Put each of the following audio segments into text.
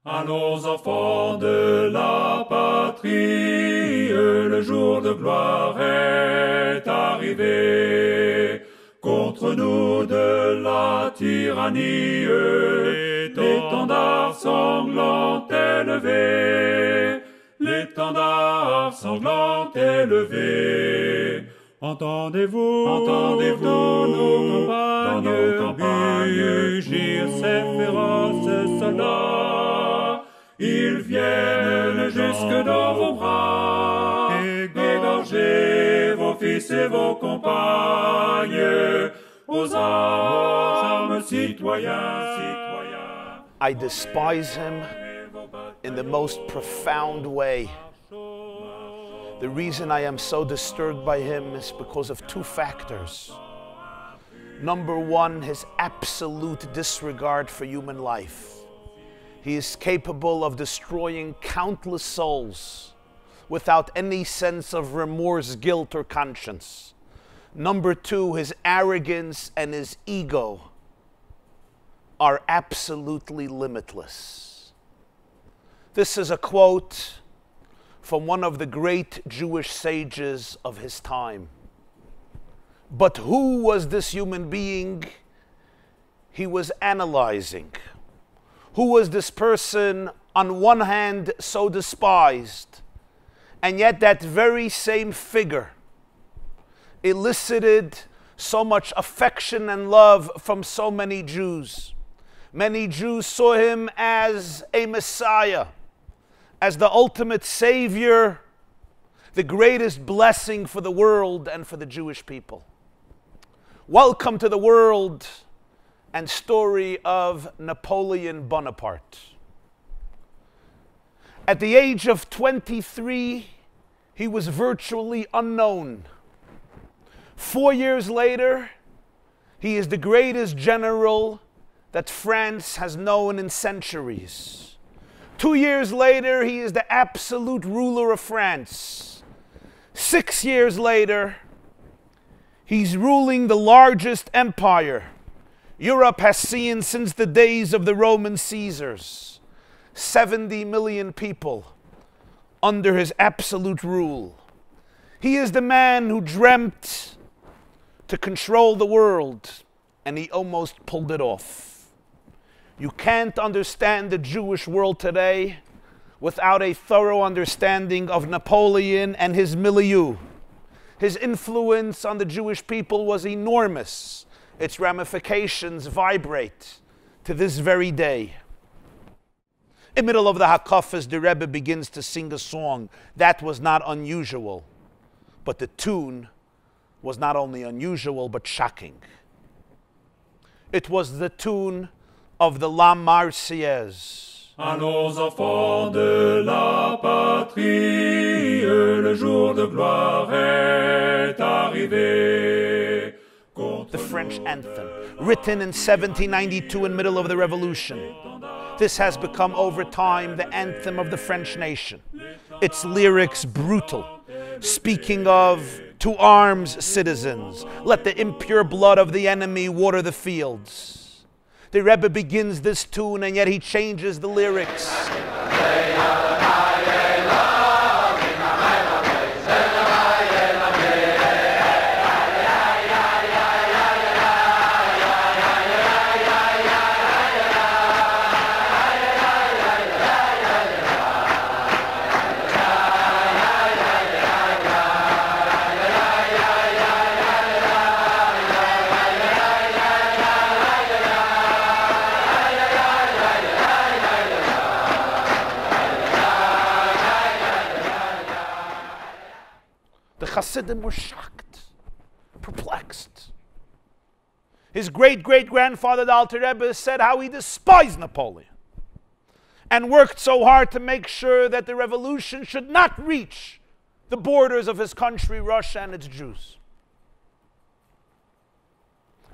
À nos enfants de la patrie, le jour de gloire est arrivé. Contre nous de la tyrannie, l'étendard sanglant est levé. L'étendard sanglant est levé. Entendez-vous, dans nos campagnes, mugir ces féroces soldats. Ils viennent jusque dans vos bras, égorger vos fils et vos compagnes, aux armes, citoyens. I despise him in the most profound way. The reason I am so disturbed by him is because of two factors. Number one, his absolute disregard for human life. He is capable of destroying countless souls without any sense of remorse, guilt, or conscience. Number two, his arrogance and his ego are absolutely limitless. This is a quote from one of the great Jewish sages of his time. But who was this human being he was analyzing? Who was this person, on one hand, so despised, and yet that very same figure elicited so much affection and love from so many Jews? Many Jews saw him as a Messiah, as the ultimate Savior, the greatest blessing for the world and for the Jewish people. Welcome to the world and story of Napoleon Bonaparte. At the age of 23, he was virtually unknown. 4 years later, he is the greatest general that France has known in centuries. 2 years later, he is the absolute ruler of France. 6 years later, he's ruling the largest empire Europe has seen since the days of the Roman Caesars. 70 million people under his absolute rule. He is the man who dreamt to control the world, and he almost pulled it off. You can't understand the Jewish world today without a thorough understanding of Napoleon and his milieu. His influence on the Jewish people was enormous. Its ramifications vibrate to this very day. In the middle of the Hakafas, the Rebbe begins to sing a song. That was not unusual, but the tune was not only unusual, but shocking. It was the tune of the La Marseillaise. À nos enfants de la patrie, le jour de gloire est arrivé. The French anthem, written in 1792 in the middle of the Revolution. This has become over time the anthem of the French nation. Its lyrics brutal, speaking of "to arms, citizens, let the impure blood of the enemy water the fields." The Rebbe begins this tune and yet he changes the lyrics. Hasidim were shocked, perplexed. His great-great-grandfather, the Alter Rebbe, said how he despised Napoleon and worked so hard to make sure that the revolution should not reach the borders of his country, Russia, and its Jews.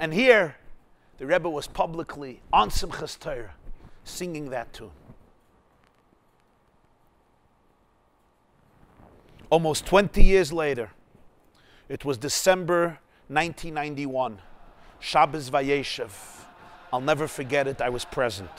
And here, the Rebbe was publicly, on Simchas Torah, singing that tune. Almost 20 years later, it was December 1991, Shabbos Vayeshev. I'll never forget it, I was present.